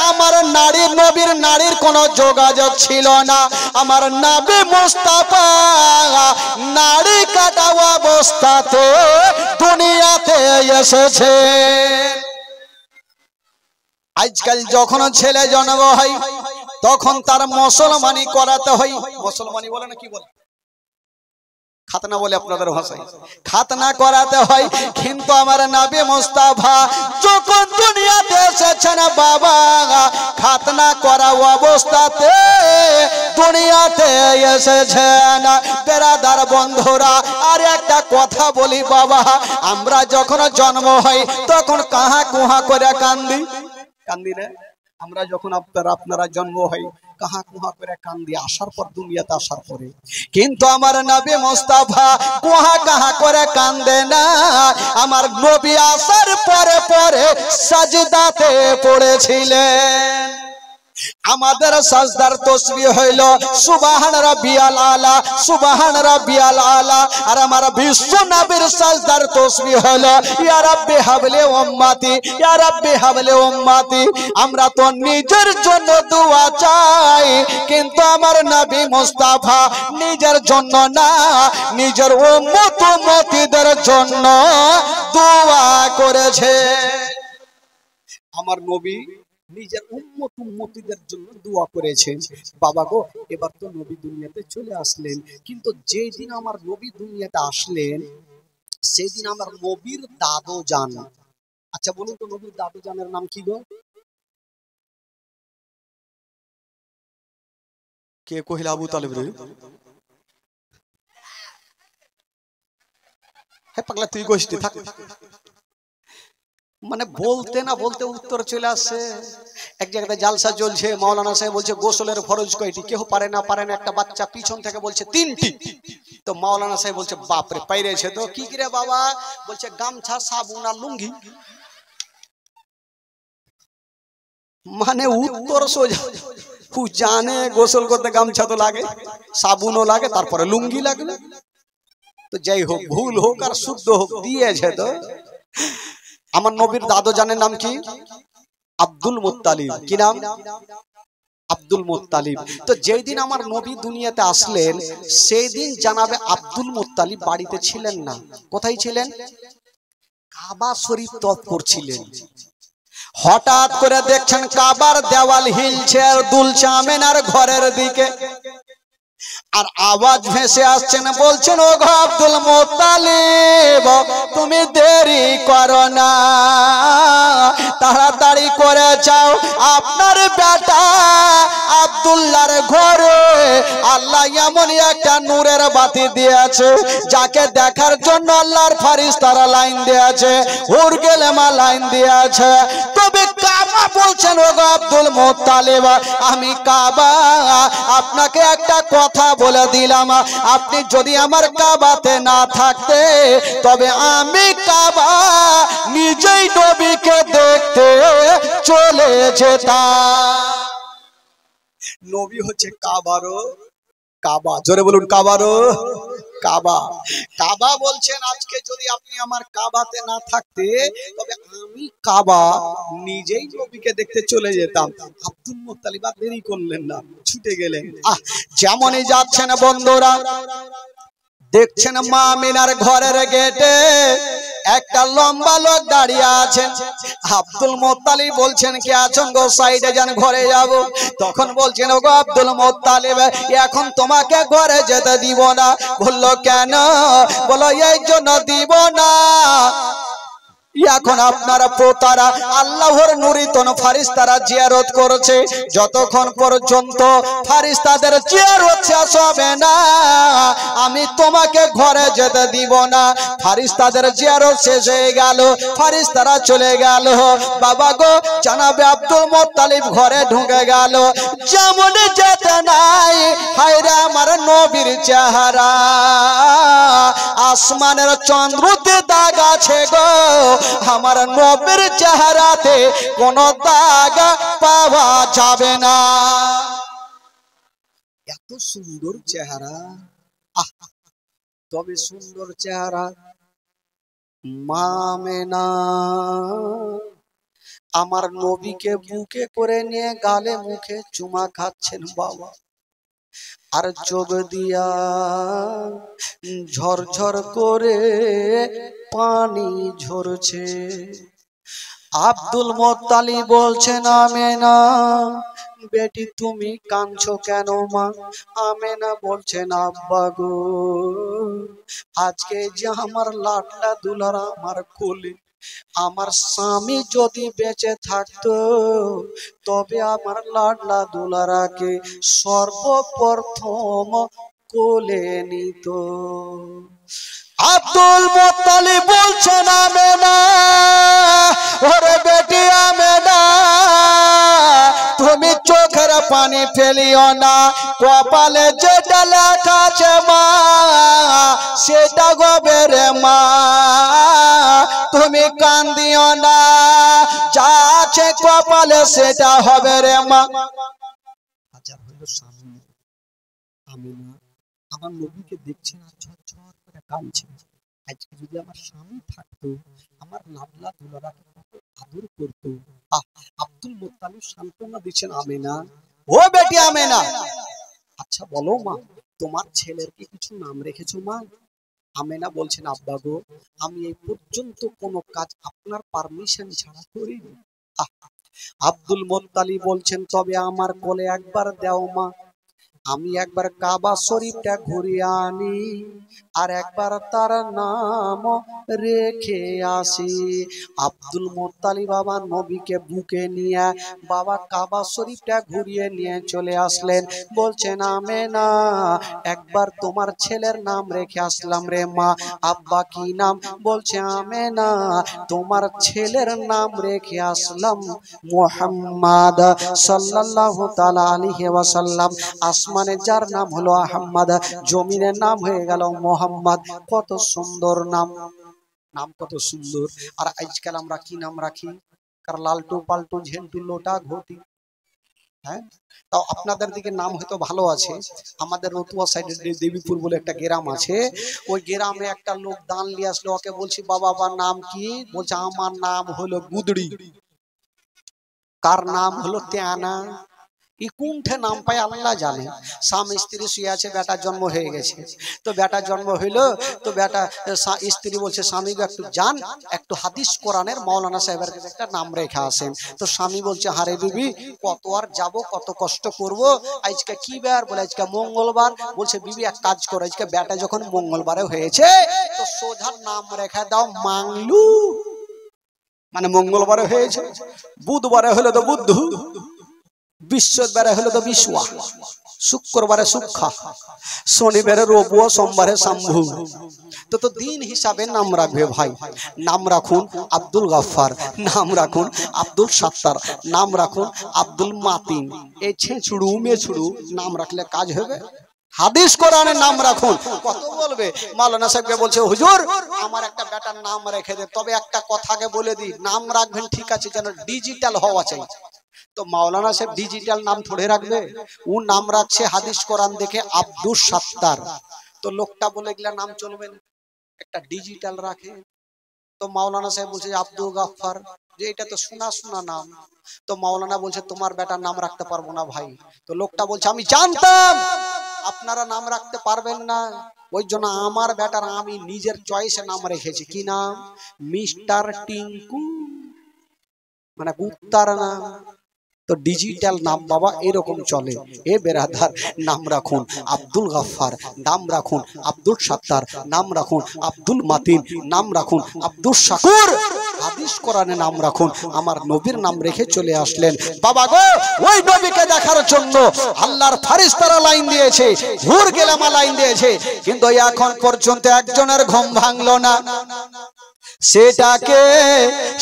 আমার নারীর নবীর নারীর কোনো যোগাযোগ ছিল না। আমার নবী মুস্তাফা নারী কাটা অবস্থাতে দুনিয়াতে এসেছে। আজকাল যখন ছেলে জন্ম হয় তখন তার মুসলমানি করাতে হয়। মুসলমানি বলে না কি বলে? খাতনা বলে আপনাদের ভাষায়, খাতনা করাতে হয়। কিন্তু আমার নবী মুস্তাফা যখন দুনিয়াতে এসেছেন বাবা, খাতনা করা অবস্থাতে দুনিয়াতে এসেছেন। বেরাদার বন্ধুরা, আর একটা কথা বলি বাবা, আমরা যখন জন্ম হই তখন কাহা কুহা করে কান্দি, কান্দি না? আমরা যখন আপনারা জন্ম হয় কাহা কুহা করে কান্দি আসার পর, দুনিয়াতে আসার পরে। কিন্তু আমার নবী মুস্তাফা কুহা কাহা করে কান্দে না। আমার নবী আসার পরে পরে সাজদাতে পড়েছিলেন। আমাদের সাজদার তাসবিহ হইল সুবহান রাব্বিয়াল আলা, সুবহান রাব্বিয়াল আলা। আর আমার বিশ্ব নবীর সাজদার তাসবিহ হইল ইয়া রাব্বি হাবলি উম্মতি, ইয়া রাব্বি হাবলি উম্মতি। আমরা তো নিজের জন্য দোয়া চাই, কিন্তু আমার নবী মুস্তাফা নিজের জন্য না, নিজের উম্মত উম্মতিদের জন্য দোয়া করেছে। আমার নবী নিজের উম্মত উম্মতিদের জন্য দোয়া করেছেন। বাবা গো, এবার তো নবী দুনিয়াতে চলে আসলেন, কিন্তু যেই দিন আমার নবী দুনিয়াতে আসলেন সেই দিন আমার নবীর দাদু জান, আচ্ছা বলুন তো নবীর দাদু জানের নাম কি গো? কে কহিল? আবু তালেব রে। হ্যাঁ পাগলা, তুই গোষ্ঠী থাক। মানে বলতে না বলতে উত্তর চলে আসছে। এক জায়গায় জালসা চলছে, মাওলানা সাহেব বলছে গোসলের ফরজ কয়টি? কেউ পারে না, পারে না। একটা বাচ্চা পিছন থেকে বলছে 3টি। তো মাওলানা সাহেব বলছে বাপরে, পাইরেছে তো। কি করে বাবা? বলছে গামছা, সাবুন আর লুঙ্গি। মানে উত্তর সোজা। জানে গোসল করতে গামছা তো লাগে, সাবুনও লাগে, তারপরে লুঙ্গি লাগবে। তো যাই হোক, ভুল হোক আর শুদ্ধ হোক, দিয়েছে তো। আমার নবীর দাদু জানের নাম কি? Abdul Muttalib. কি নাম? Abdul Muttalib. তো যেই দিন আমার নবী দুনিয়াতে আসলেন সেই দিন জানাবে আব্দুল মুত্তালিব বাড়িতে ছিলেন না। কোথায় ছিলেন? কাবা শরীফ তওয়াফ করছিলেন। হঠাৎ করে দেখছেন কাবার দেওয়াল হিলছে আর দুলছে আমেনার ঘরের দিকে। আর আওয়াজ ভেসে আসছেন, বলছেন ও গো আব্দুল মুত্তালিব, তুমি দেরি করো না, তাড়াতাড়ি করে যাও, আপনার বেটা আব্দুল্লাহর ঘরে আল্লাহ এমন একটা নূরের বাতি দিয়েছে, যাকে দেখার জন্য আল্লাহর ফারিস্তারা লাইন দিয়েছে, হুর গেলেমা লাইন দিয়েছে। তবে কাবা বলছেন ও গো আব্দুল মুত্তালিব, আমি কাবা আপনাকে একটা কথা বলে দিলাম, আপনি যদি আমার কাবাতে না থাকতে তবে আমি কাবা নিজেই নবীকে দেখতে চলে যেতাম। নবী হচ্ছে কাবারও কাবা। জোরে বলুন কাবারও কাবা। কাবা বলছেন আজকে যদি আপনি আমার কাবাতে না থাকতে তবে আমি কাবা নিজেই নবীকে দেখতে চলে যেতাম। আব্দুল মুত্তালিব আর দেরি করলেন না, ছুটে গেলেন। যেমনই যাচ্ছেন বন্ধুরা, দেখছেন মা আমিনার ঘরের গেটে একটা লম্বা লোক দাঁড়িয়ে আছেন। আব্দুল মুত্তালিব বলছেন কে আছেন গো, সাইডে যান, ঘরে যাব। তখন বলছেন ও গো আব্দুল মুত্তালিব, এখন তোমাকে ঘরে যেতে দিব না। বললো কেন? বলো এই জন্য দিব না, এখন আপনারা পোতারা আল্লাহর নুরিতন ফারিস্তারা জিয়ারত করছে, যতক্ষণ পর্যন্ত ফারিস্তাদের জিয়ারত শেষ হবে না আমি তোমাকে ঘরে যেতে দিব না। ফারিস্তাদের জিয়ারত শেষ হয়ে গেল, ফারিস্তারা চলে গেল। বাবা গো, জানাবে আব্দুল মুত্তালিব ঘরে ঢুকে গেল। যেমন যেতে নাই, হায়রে আমার নবীর চেহারা, আসমানের চন্দ্রতে দাগ আছে গো, আমার নবীর চেহারাতে কোনো দাগ পাওয়া যাবে না। এত সুন্দর চেহারা, তবে সুন্দর চেহারা মা আমেনা আমার নবীকে বুকে করে নিয়ে গালে মুখে চুমা খাচ্ছেন বাবা, আর চোখ দিয়া ঝরঝর করে পানি ঝরছে। আব্দুল মুত্তালিব বলছেন আমেনা বেটি তুমি কাঁদছো কেন মা? আমেনা বলছেন আব্বা গো, আজকে যে আমার লাডলা দুলারা আমার কোলে, আমার স্বামী যদি বেঁচে থাকতো তবে আমার লাডলা দুলারাকে সর্বপ্রথম কোলে নিত। আব্দুল মুত্তালিব বলছেন আমেনা, ওরে বেটি আমেনা তুমি চোখের পানি ফেলিও না, কপালে যেটা লেখা আছে মা সেটা গবে রে মা, তুমি কান্দিও না, যা আছে কপালে সেটা হবে রে মা। হাজার হইল সামনে আমিনা আমার নবীকে দেখছেন আর ঝরঝর করে কাঁদছেন। আজকে যদি আমার স্বামী থাকতো, আমার লাডলা দুলারাকে কত আদর করতো। আব্দুল মুত্তালিব সান্ত্বনা দিচ্ছেন আমেনা, ও বেটি আমেনা, আচ্ছা বলো মা তোমার ছেলের কি কিছু নাম রেখেছো মা? আমেনা বলছেন আব্বা গো, আমি এই পর্যন্ত কোনো কাজ আপনার পারমিশন ছাড়া করিনি। আব্দুল মুত্তালিব বলছেন তবে আমার কোলে একবার দাও মা, আমি একবার কাবা শরীফটা ঘুরিয়ে আনি আর একবার তার নাম রেখে আসি। আব্দুল মুত্তালিব বাবা নবীকে বুকে নিয়ে বাবা কাবা শরীফটা ঘুরিয়ে নিয়ে চলে আসলেন। বলছেন আমেনা একবার তোমার ছেলের নাম রেখে আসলাম রে মা। আব্বা কি নাম? বলছে আমেনা তোমার ছেলের নাম রেখে আসলাম মুহাম্মদ সাল্লাল্লাহু তাআলা আলাইহি ওয়াসাল্লাম। আসমানে যার নাম হলো আহমদ, জমিনের নাম হয়ে গেল মোহাম্মদ। কত সুন্দর নাম, নাম কত সুন্দর। আর আজকাল আমরা কি নাম রাখি? কার লালটু পাল্টু ঝেন্টু লোটা ঘটি। হ্যাঁ, তাও আপনাদের দিকে নাম হয়তো ভালো আছে। আমাদের রতুয়া সাইডে দেবীপুর বলে একটা গ্রাম আছে, ওই গ্রামে একটা লোক দান নিয়ে আসলো। ওকে বলছি বাবা আবার নাম কি? বলছে আমার নাম হলো গুদড়ি। কার নাম হলো তেয়ানা। ই কোনঠে নাম পায় আল্লাহ জানে। স্বামী স্ত্রী শুয়ে আছে, বেটার জন্ম হয়ে গেছে। তো বেটার জন্ম হইলো, তো বেটা স্ত্রী বলছে স্বামীকে একটু যান, একটু হাদিস কোরআনের মাওলানা সাহেবের কাছে একটা নাম রেখে আসেন। তো স্বামী বলছে হারে বিবি কত আর যাবো, কত কষ্ট করব, আজকে কি বার? বলে আজকে মঙ্গলবার। বলছে বিবি এক কাজ করো, আজকে বেটা যখন মঙ্গলবারে হয়েছে তো সোজার নাম রেখে দাও মাংলু, মানে মঙ্গলবারে হয়েছে, বুধবারে হলো তো বুদ্ধু, বৃহস্পতিবারে হলো তো বিশ্বয়া, শুক্রবারে সুক্ষা, শনিবারে রবুয়া, সোমবারে শম্ভু। তো দিন হিসাবে নাম রাখবে ভাই। নাম রাখুন আব্দুল গফফার, নাম রাখুন আব্দুল সত্তার, নাম রাখুন আব্দুল মাতিন। এই ছেঁচুড়ু মেছুড়ু নাম রাখলে কাজ হবে? হাদিস কোরআনের নাম রাখুন। কত বলবে? মাওলানা সাহেবকে বলছে হুজুর আমার একটা বেটার নাম রেখে দে, তবে একটা কথাকে বলে দিই, নাম রাখবেন ঠিক আছে, যেন ডিজিটাল হওয়া চাই। তো মাওলানা সাহেব ডিজিটাল নাম থোড়ে রাখবে, ও নাম রাখছে হাদিস কোরআন দেখে আব্দুল সত্তার। তো লোকটা বলে গেলে নাম চলবে না, একটা ডিজিটাল রাখে। তো মাওলানা সাহেব বলছে আব্দুল গফফার, যে এটা তো শোনা শোনা নাম। তো মাওলানা বলছে তোমার বেটার নাম রাখতে পারবো না ভাই। তো লোকটা বলছে আমি জানতাম আপনারা নাম রাখতে পারবেন না, ওই জন্য আমার বেটার আমি নিজের চয়েসে নাম রেখেছি। কি নাম? মিস্টার টিঙ্কু, মানে কুত্তার নাম। তো ডিজিটাল নাম বাবা এরকম চলে। এ বেরাদার নাম রাখুন আব্দুল গফফার, নাম রাখুন আব্দুল সত্তার, নাম রাখুন আব্দুল মাতিন, নাম রাখুন আব্দুল শাকুর। হাদিস কোরআনে নাম রাখুন। আমার নবীর নাম রেখে চলে আসলেন। বাবা গো ওই নবীকে দেখার জন্য আল্লাহর ফেরেশতারা লাইন দিয়েছে, হুর গেলামা লাইন দিয়েছে, কিন্তু এখন পর্যন্ত একজনের ঘুম ভাঙলো না।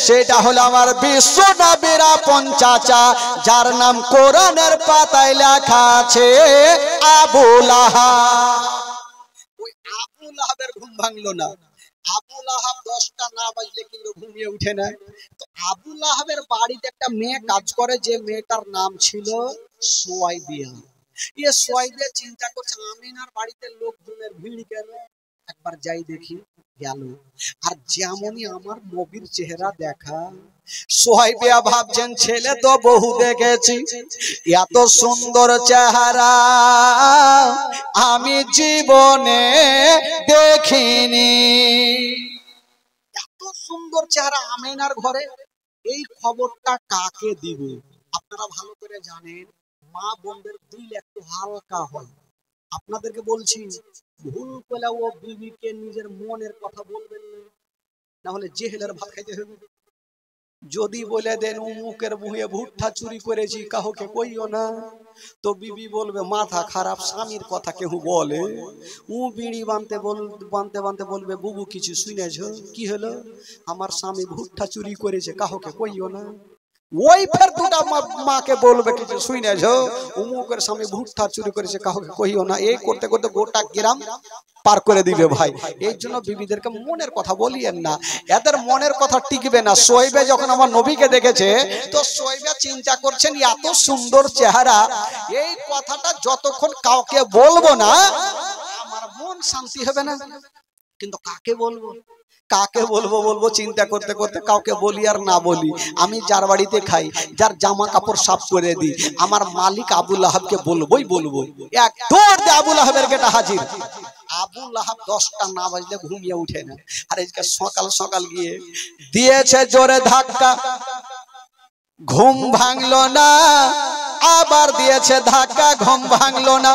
সেটা হলো আমার বিশ্ব নবীর আপন চাচা, যার নাম কোরআনের পাতায় লেখা আছে আবু লাহাব। ওই আবু লাহাবের ঘুম ভাঙলো না। আবু লাহাব 10টা না বাজলে কিন্তু ঘুমিয়ে উঠে না। তো আবু লাহাবের বাড়িতে একটা মেয়ে কাজ করে, যে মেয়েটার নাম ছিল সুয়াইবিয়া। সুয়াইবিয়া চিন্তা করছে আমিনার বাড়িতে লোকজনের ভিড় কেন, একবার যাই দেখি। গেল, আর যেমনই আমার নবীর চেহারা দেখা, সুহাইবিয়া ভাবছেন ছেলে তো বহু দেখেছি, এত সুন্দর চেহারা আমি জীবনে দেখিনি। এত সুন্দর চেহারা আমিনার ঘরে, এই খবরটা কাকে দিব? আপনারা ভালো করে জানেন মা বোনদের দিল একটু হালকা হয়। আপনাদেরকে বলছি, ভুল করে ও বিবিকে নিজের মনের কথা বলবেন না, না হলে জেহেলের ভাত খাইতে হবে। যদি বলে দেন উমুকের মুহে ভুট্টা চুরি করেছি, কাউকে কইও না, তো বিবি বলবে মাথা খারাপ, স্বামীর কথা কেউ বলে। উ বিড়ি বানতে বানতে বলবে বুবু কিছু শুনেছ? কি হলো? আমার স্বামী ভুট্টা চুরি করেছে, কাউকে কইও না। ওই ফের দুটা মাকে বলবে কিছু শুনেছ? উমুকের স্বামী ভুট্টা চুরি করেছে, কাউকে কইও না। এই করতে করতে গোটা গ্রাম পার করে দিবে ভাই। এই জন্য বিবিদেরকে মনের কথা বলিয়েন না, এদের মনের কথা টিকবে না। শোয়েবে যখন আমার নবীকে দেখেছে, তো শোয়েবে চিন্তা করছেন এত সুন্দর চেহারা, এই কথাটা যতক্ষণ কাউকে বলবো না আমার মন শান্তি হবে না। কিন্তু কাকে বলবো, কাকে বলবো বলবো চিন্তা করতে করতে কাউকে বলি আর না বলি। আমি যার বাড়িতে খাই, যার জামা কাপড় সাফ করে দিই, আমার মালিক আবু লাহাবকে বলবোই বলবো। এক দৌড় দে আবু লাহাবের গেটা হাজির। আবু লাহাব 10টা না বাজলে ঘুমিয়ে উঠে না। আর আজকে সকাল সকাল গিয়ে দিয়েছে জোরে ধাক্কা, ঘুম ভাঙলো না। আবার দিয়েছে ধাক্কা, ঘুম ভাঙলো না।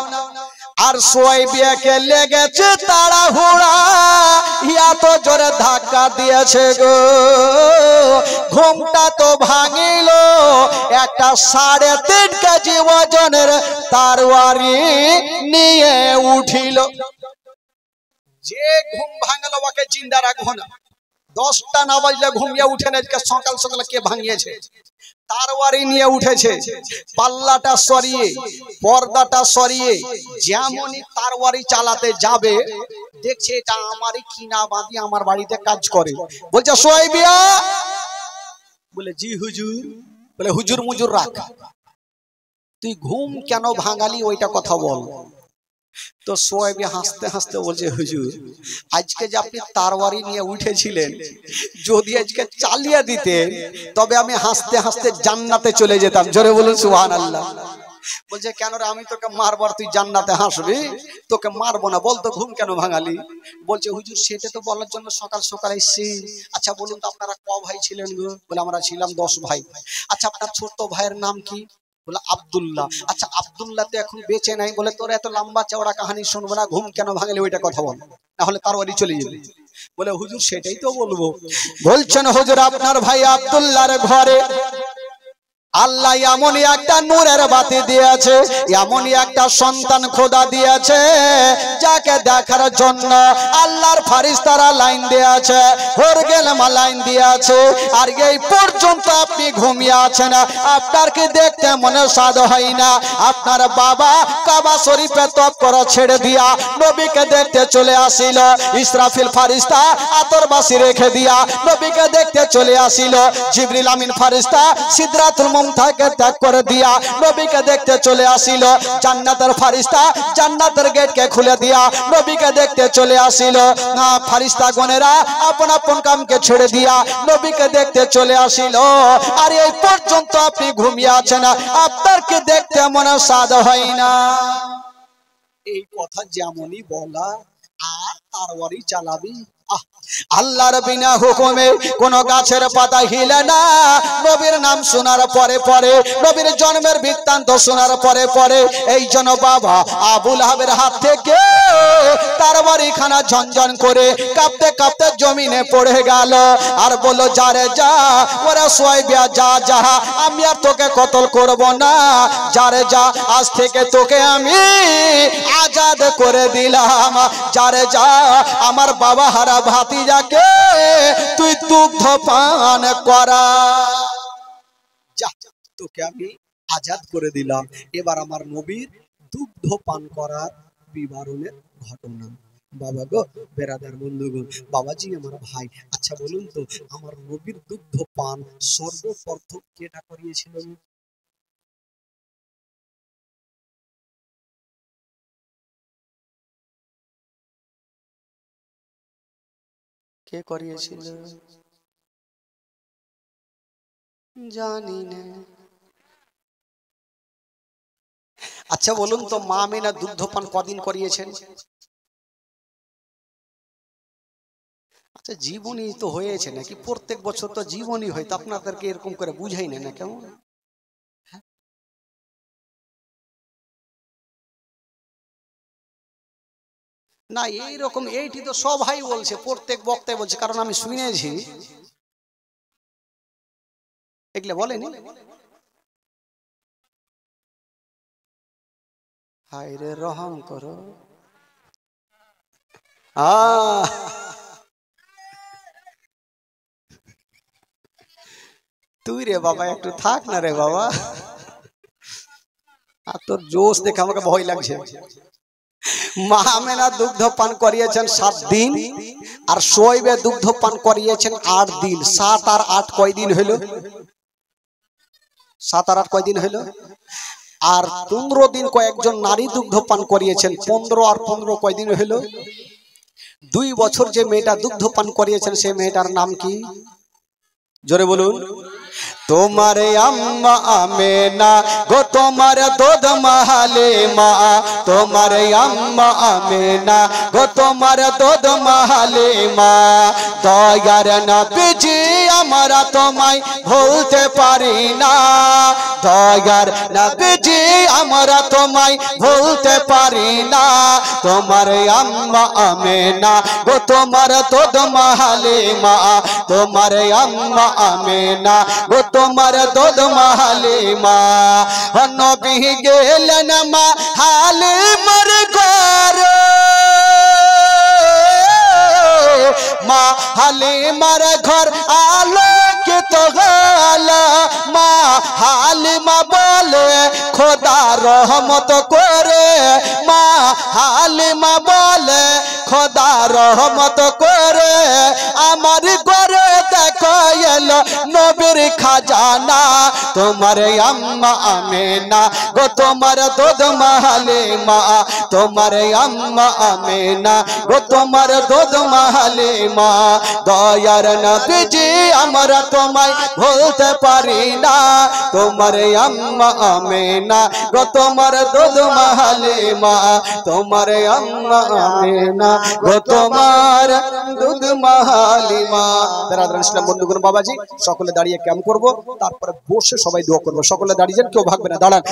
আর সোয়াইবিয়াকে লেগেছে তাড়াহুড়া, ইয়া তো জোরে ধাক্কা দিয়েছে গো, ঘুমটা তো ভাঙিল। একটা 3.5 কেজি ওজনের তরবারি নিয়ে উঠিল। যে ঘুম ভাঙলো ওকে জিন্দা রাখবো না। 10টা না বাজলে ঘুমিয়ে উঠে না। সকাল সকালে কে ভাঙিয়েছে? তরবারি নিয়ে উঠেছে, পাল্লাটা সরিয়ে, পর্দাটা সরিয়ে যেমনই তরবারি চালাতে যাবে, দেখছে এটা আমারই কিনা বাঁধি আমার বাড়িতে কাজ করে। বলছে সোয়াইবিয়া, বলে জি হুজুর। বলে হুজুর মুজুর রাখ, তুই ঘুম কেন ভাঙালি ওইটা কথা বল। তো সোয়াইবি হাসতে হাসতে বলছে হুজুর, আজকে যে আপনি তরবারি নিয়ে উঠেছিলেন, যদি আজকে চালিয়ে দিতেন তবে আমি হাসতে হাসতে জান্নাতে চলে যেতাম। জোরে বলুন সুবহানাল্লাহ। বলছে কেন রে, আমি তোকে মারবার তুই জান্নাতে হাসবি? তোকে মারবো না, বল তো ঘুম কেন ভাঙালি? বলছে হুজুর সেটা তো বলার জন্য সকাল সকাল এসেছি। আচ্ছা বলুন তো আপনারা ক ভাই ছিলেন গো? বলে আমরা ছিলাম 10 ভাই। আচ্ছা আপনার ছোট ভাইয়ের নাম কি? বলে আব্দুল্লাহ। আচ্ছা আব্দুল্লাহ তো এখন বেঁচে নাই। বলে তোর এত লম্বা চওড়া কাহিনী শুনবো না, ঘুম কেন ভাঙলে ওইটা কথা বল, না হলে তরবারি চলে যাবে। বলে হুজুর সেটাই তো বলবো। বলছেন হুজুর আপনার ভাই আব্দুল্লাহর ঘরে আল্লাহ এমনই একটা নূরের বাতি দিয়েছে, এমনই একটা সন্তান খোদা দিয়েছে, যাকে দেখার জন্য আল্লাহর ফেরেশতারা লাইন দিয়েছে, হরগেলমা লাইন দিয়েছে। আর এই পর্যন্ত আপনি ঘুমিয়ে আছেন, আপনার কি দেখতে মনে স্বাদ হয় না? আপনার বাবা কাবা শরীফে তপ করা ছেড়ে দিয়া নবীকে দেখতে চলে আসিল। ইসরাফিল ফেরেশতা আতরবাসি রেখে দিয়া নবীকে দেখতে চলে আসিল। জিবরিল আমিন ফেরেশতা সিদরাতুল মুনতাহাকে ত্যাগ করে দিয়া নবীকে দেখতে চলে আসিল। জান্নাতের ফেরেশতা জান্নাতের গেটকে খুলে দিয়া নবীকে দেখতে চলে আসিল। ফেরেশতা গণেরা আপন আপন কামকে ছেড়ে দিয়া নবীকে দেখতে চলে আসিল। আর এই পর্যন্ত আপনি ঘুমিয়ে আছেন, আপনার কি দেখতে মনে স্বাদ হয় না? এই কথা যেমনই বলা, আর তরবারি চালাবি। আল্লাহর বিনা হুকুমে কোন গাছের পাতা হিলে না। নবীর নাম শোনার পরে পরে, নবীর জন্মের বৃত্তান্ত শোনার পরে পরে এই জন্য বাবা আবু লাহাবের হাত থেকে তরবারি খানা ঝনঝন করে কাঁপতে কাঁপতে জমিনে পড়ে গেল। আর বলল যারে যা, ওরা সোয়াইবিয়া যা যা, আমি আর তোকে কতল করব না। যারে যা, আজ থেকে তোকে আমি আজাদ করে দিলাম। যারে যা, আমার বাবা হারা ভাতিজাকে তুই দুগ্ধ পান করা, যা তোকে আমি আজাদ করে দিলাম। এবার আমার নবীর দুগ্ধ পান করার বিবরণের ঘটনা। বাবা গো, বেরাদার বন্ধুগণ, বাবাজি আমার ভাই, আচ্ছা বলুন তো আমার নবীর দুগ্ধ পান সর্বপ্রথম কেটা করিয়েছিলেন? কে করিয়েছিল? জানি না। আচ্ছা বলুন তো মা আমিনা দুগ্ধপান কদিন করিয়েছেন? জীবনী তো হয়েছে নাকি, প্রত্যেক বছর তো জীবনী হয়, তো আপনাদেরকে এরকম করে বুঝাই না কেমন? না এইরকম, এইটি তো সবাই বলছে, প্রত্যেক বক্তায় বলছে, কারণ আমি শুনেছি। এগুলো বলেনি? হায় রে রহম করো। তুই রে বাবা একটু থাক না রে বাবা, আর তোর জোশ দেখে আমাকে ভয় লাগছে। মা আমেনা দুগ্ধ পান করিয়েছেন 7 দিন, আর শোয়েবে দুগ্ধ পান করিয়েছেন 8 দিন। 7 আর 8 কয় দিন হইল? 7 আর 8 কয় দিন হইল? আর 15 দিন কয়েকজন নারী দুগ্ধ পান করিয়েছেন। 15 আর 15 কয় দিন হইল? 2 বছর যে মেয়েটা দুগ্ধ পান করিয়েছেন সেই মেয়েটার নাম কি? জোরে বলুন। তোমার আম্মা আমেনা গো, তোমার দুধ মাহালে মা। তোমার আম্মা আমেনা গো, তোমার দুধ মাহালে মা। দয়ার নবীজি আমরা তোমায় ভুলতে পারি না। দয়ার নবীজি আমরা তোমায় ভুলতে পারি না। তোমার আম্মা আমেনা গো, তোমার দুধ মাহালে মা। তোমার আম্মা আমেনা গো, তোমার দুধ মাহালে মা। নবী গেলেন মা হালিমার ঘরে, মা হালিমার ঘর আলোকিত হল। মা হালিমা বলে খোদা রহমত করে। মা হালিমা বলে খোদা রহমত করে। আমার ঘরে দেখো এলো নবীর খাজানা। তোমার আম্মা আমেনা গো, তোমার দুধ মাহালে মা। তোমার আম্মা আমেনা গো, তোমার দুধ মাহালে মা। দয়ার নবীজি আমরা তোমায় ভুলতে পারি না। তোমার আম্মা আমেনা গো, তোমার দুধ মাহালে মা। তোমার আম্মা আমেনা গো, তোমার দুধ মাহালে মা। ইসলাম বন্ধুগণ, বাবাজি সকলে দাঁড়িয়ে ক্যাম্প করব, তারপরে বসে সবাই দোয়া করবো। সকলে দাঁড়িয়ে যান, কেউ ভাগবে না, দাঁড়ান।